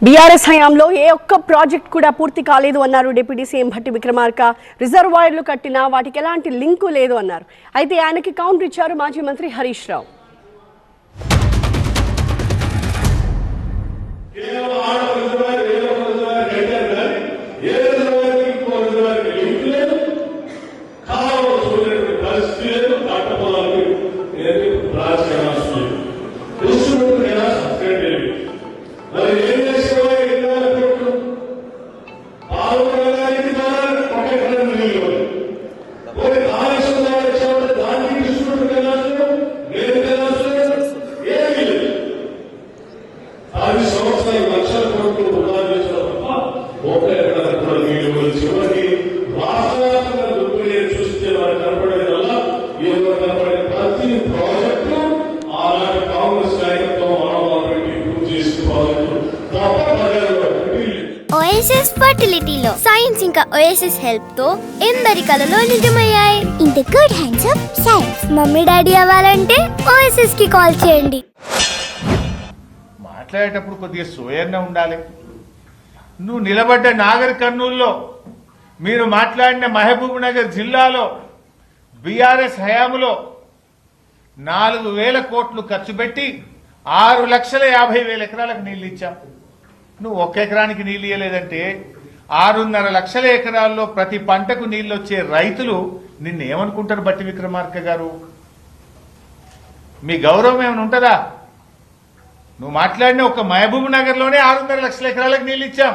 BRS హయాంలో ఏ ఒక్క project కూడా పూర్తి కాలేదు అన్నారు డిప్యూటీ సీఎం భట్టి విక్రమార్క. రిజర్వాయర్లు కట్టినా వాటికి ఎలాంటి లింకు లేదు అన్నారు. అయితే ఆయనకి కౌంటర్ ఇచ్చారు మాజీ మంత్రి హరీష్ రావు. ఓఎస్ఎస్ ఫర్టిలిటీలో సైన్స్ ఇంకా ఓఎస్ఎస్ హెల్ప్ తో ఎందరి కలలు నిజమయ్యాయి. In the good hands of science. Mummy daddy అవ్వాలంటే ఓఎస్ఎస్ కి కాల్ చేయండి. మాట్లాడేటప్పుడు కొద్దిగా సోయన్న ఉండాలి. నువ్వు నిలబడ్డ నాగర్ కర్నూలులో, మీరు మాట్లాడిన మహబూబ్ నగర్ జిల్లాలో బీఆర్ఎస్ హయాంలో 4,000 కోట్లు ఖర్చు పెట్టి 6,50,000 ఎకరాలకు నీళ్లు ఇచ్చాం. నువ్వు 1 ఎకరానికి నీళ్ళు ఇయ్యలేదంటే 6.5 లక్షల ఎకరాల్లో ప్రతి పంటకు నీళ్ళు వచ్చే రైతులు నిన్ను ఏమనుకుంటారు? భట్టి విక్రమార్క గారు, మీ గౌరవం ఏమైనా ఉంటుందా? నువ్వు మాట్లాడిన ఒక మహబూబ్ నగర్ లోనే 6.5 లక్షల ఎకరాలకు నీళ్ళు ఇచ్చాం.